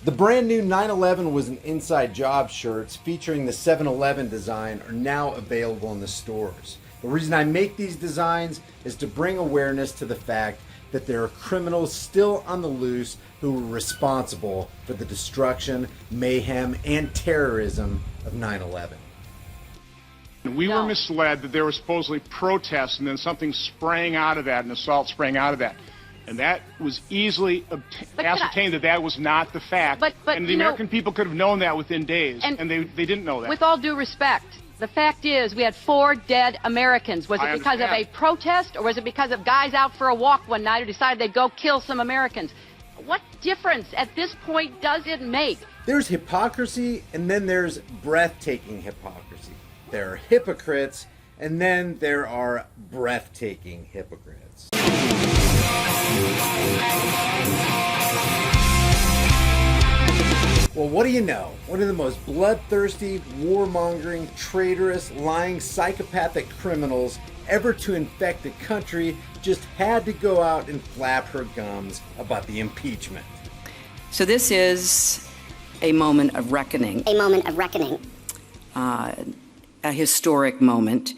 The brand new 9/11 was an inside job shirts featuring the 7-Eleven design are now available in the stores. The reason I make these designs is to bring awareness to the fact that there are criminals still on the loose who were responsible for the destruction, mayhem, and terrorism of 9/11. We were misled that there were supposedly protests and then something sprang out of that, an assault sprang out of that. And that was easily ascertained that was not the fact. And the American people could have known that within days, and they didn't know that. With all due respect, the fact is we had 4 dead Americans. Was it because of a protest, or was it because of guys out for a walk one night who decided they'd go kill some Americans? What difference at this point does it make? There's hypocrisy, and then there's breathtaking hypocrisy. There are hypocrites, and then there are breathtaking hypocrites. Well, what do you know? One of the most bloodthirsty, warmongering, traitorous, lying, psychopathic criminals ever to infect a country just had to go out and flap her gums about the impeachment. So this is a moment of reckoning. A moment of reckoning. A historic moment.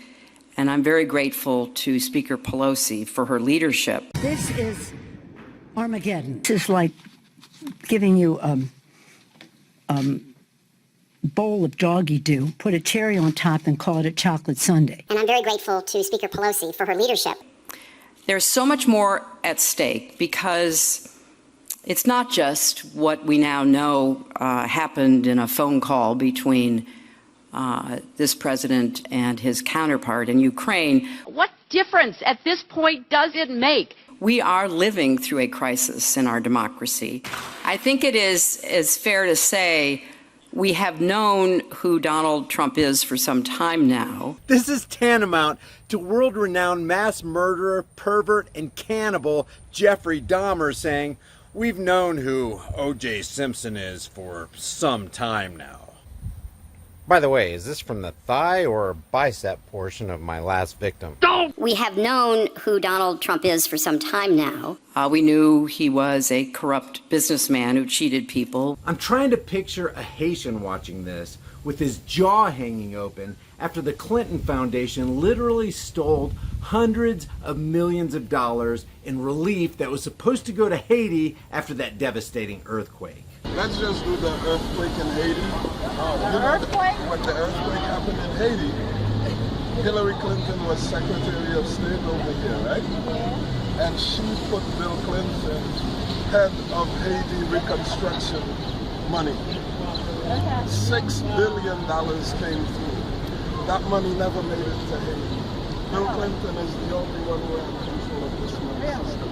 And I'm very grateful to Speaker Pelosi for her leadership. This is Armageddon. This is like giving you a bowl of doggy dew, put a cherry on top, and call it a chocolate sundae. And I'm very grateful to Speaker Pelosi for her leadership. There's so much more at stake because it's not just what we now know happened in a phone call between this president and his counterpart in Ukraine. What difference at this point does it make? We are living through a crisis in our democracy. I think it is fair to say we have known who Donald Trump is for some time now. This is tantamount to world-renowned mass murderer, pervert, and cannibal Jeffrey Dahmer saying, "We've known who O.J. Simpson is for some time now." By the way, is this from the thigh or bicep portion of my last victim? We have known who Donald Trump is for some time now. We knew he was a corrupt businessman who cheated people. I'm trying to picture a Haitian watching this with his jaw hanging open after the Clinton Foundation literally stole hundreds of millions of dollars in relief that was supposed to go to Haiti after that devastating earthquake. Let's just do the earthquake in Haiti. When the earthquake happened in Haiti, Hillary Clinton was Secretary of State over here, right? Yeah. And she put Bill Clinton head of Haiti reconstruction money. Okay. $6 billion came through. That money never made it to Haiti. Bill Clinton is the only one who had control of this money system.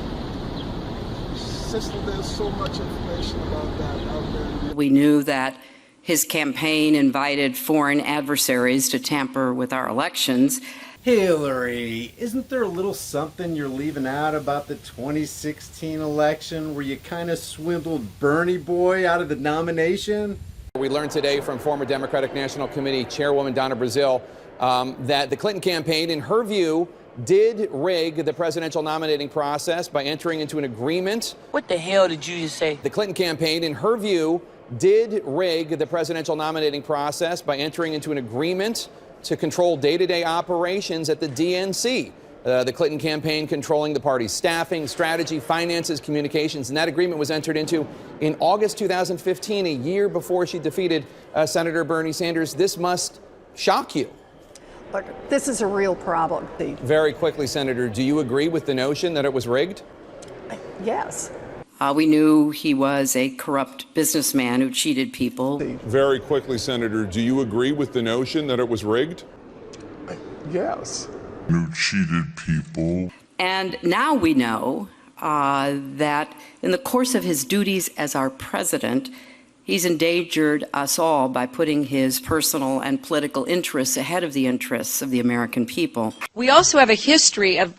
Sister, there's so much information about that out there. We knew that his campaign invited foreign adversaries to tamper with our elections. Hillary, isn't there a little something you're leaving out about the 2016 election where you kind of swindled Bernie Boy out of the nomination? We learned today from former Democratic National Committee Chairwoman Donna Brazile that the Clinton campaign, in her view, did rig the presidential nominating process by entering into an agreement. What the hell did you just say? The Clinton campaign, in her view, did rig the presidential nominating process by entering into an agreement to control day-to-day operations at the DNC. The Clinton campaign controlling the party's staffing, strategy, finances, communications, and that agreement was entered into in August 2015, a year before she defeated Senator Bernie Sanders. This must shock you. Look, this is a real problem. Very quickly, Senator, do you agree with the notion that it was rigged? Yes. We knew he was a corrupt businessman who cheated people. Very quickly, Senator, do you agree with the notion that it was rigged? Yes. Who cheated people. And now we know that in the course of his duties as our president, he's endangered us all by putting his personal and political interests ahead of the interests of the American people. We also have a history of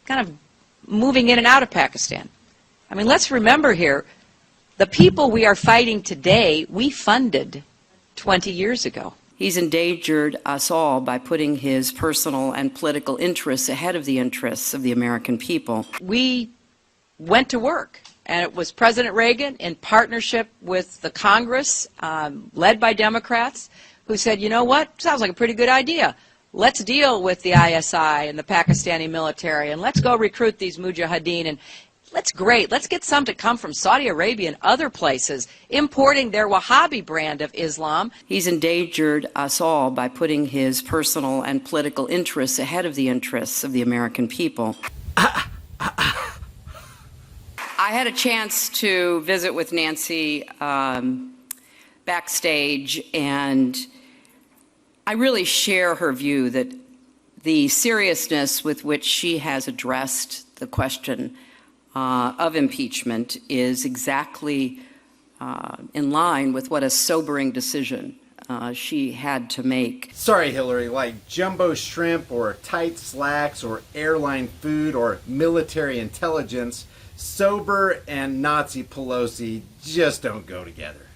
kind of moving in and out of Pakistan. I mean, let's remember here, the people we are fighting today, we funded 20 years ago. He's endangered us all by putting his personal and political interests ahead of the interests of the American people. We went to work And it was President Reagan, in partnership with the Congress, led by Democrats, who said, you know what, sounds like a pretty good idea. Let's deal with the ISI and the Pakistani military, and let's go recruit these mujahideen. And let's get some to come from Saudi Arabia and other places, importing their Wahhabi brand of Islam. He's endangered us all by putting his personal and political interests ahead of the interests of the American people. I had a chance to visit with Nancy backstage, and I really share her view that the seriousness with which she has addressed the question of impeachment is exactly in line with what a sobering decision she had to make. Sorry, Hillary, like jumbo shrimp or tight slacks or airline food or military intelligence, sober and Nazi Pelosi just don't go together.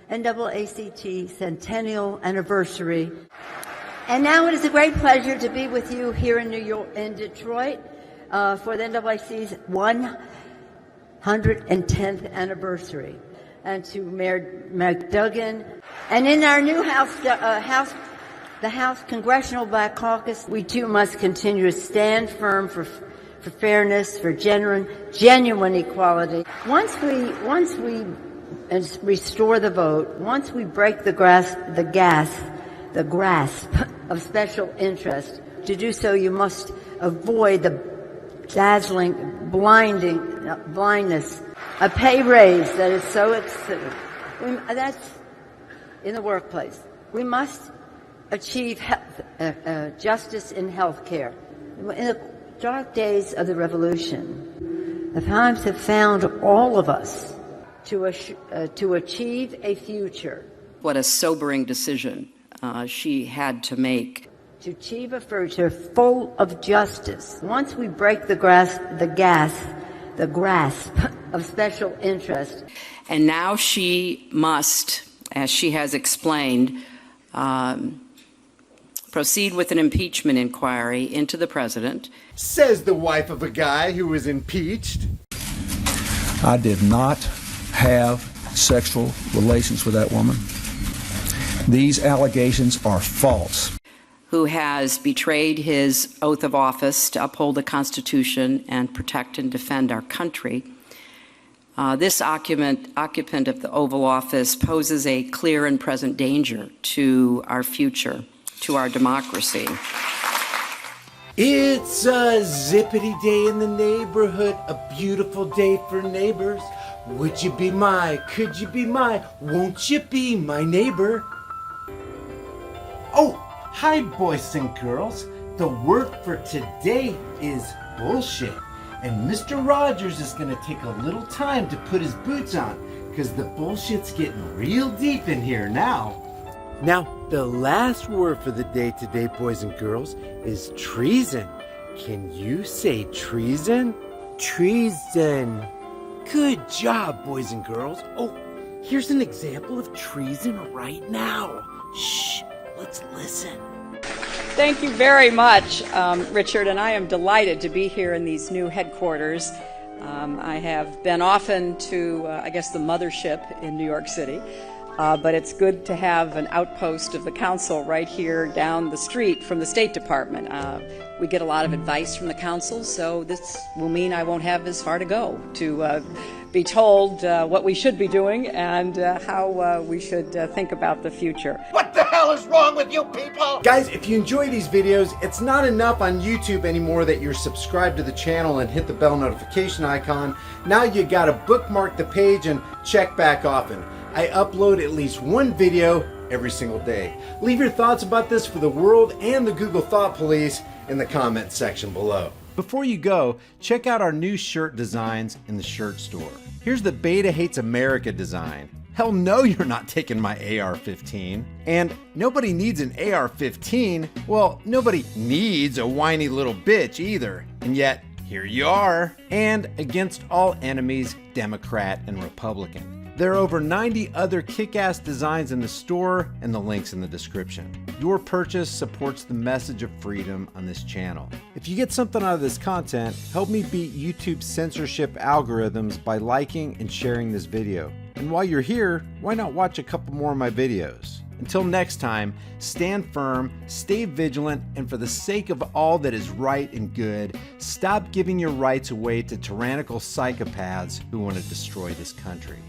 NAACP centennial anniversary. And now it is a great pleasure to be with you here in Detroit for the NAACP's 110th anniversary. And to Mayor McDuggan, and in our new the House Congressional Black Caucus, we too must continue to stand firm for fairness, for genuine equality. Once we restore the vote, once we break the grasp of special interest, to do so you must avoid the dazzling, blindness, a pay raise that is so excessive. That's in the workplace. We must achieve justice in health care. In the dark days of the revolution, the times have found all of us to achieve a future. What a sobering decision she had to make. To achieve a future full of justice. Once we break the grasp of special interest. And now she must, as she has explained, proceed with an impeachment inquiry into the president. Says the wife of a guy who was impeached. I did not have sexual relations with that woman. These allegations are false. Who has betrayed his oath of office to uphold the Constitution and protect and defend our country. This occupant of the Oval Office poses a clear and present danger to our future, to our democracy. It's a zippity day in the neighborhood, a beautiful day for neighbors. Would you be my, could you be my, won't you be my neighbor? Oh, hi boys and girls. The word for today is bullshit. And Mr. Rogers is going to take a little time to put his boots on, because the bullshit's getting real deep in here now. Now, the last word for the day today, boys and girls, is treason. Can you say treason? Treason. Good job, boys and girls. Oh, here's an example of treason right now. Shh, let's listen. Thank you very much, Richard, and I am delighted to be here in these new headquarters. I have been often to, I guess, the mothership in New York City, but it's good to have an outpost of the council right here down the street from the State Department. We get a lot of advice from the council, so this will mean I won't have as far to go to be told what we should be doing and how we should think about the future. What the hell is wrong with you people? Guys, if you enjoy these videos, it's not enough on YouTube anymore that you're subscribed to the channel and hit the bell notification icon. Now you gotta bookmark the page and check back often. I upload at least one video every single day. Leave your thoughts about this for the world and the Google Thought Police in the comment section below. Before you go, check out our new shirt designs in the shirt store. Here's the Beta Hates America design. Hell no, you're not taking my AR-15. And nobody needs an AR-15. Well, nobody needs a whiny little bitch either. And yet, here you are. And against all enemies, Democrat and Republican. There are over 90 other kick-ass designs in the store and the links in the description. Your purchase supports the message of freedom on this channel. If you get something out of this content, help me beat YouTube's censorship algorithms by liking and sharing this video. And while you're here, why not watch a couple more of my videos? Until next time, stand firm, stay vigilant, and for the sake of all that is right and good, stop giving your rights away to tyrannical psychopaths who want to destroy this country.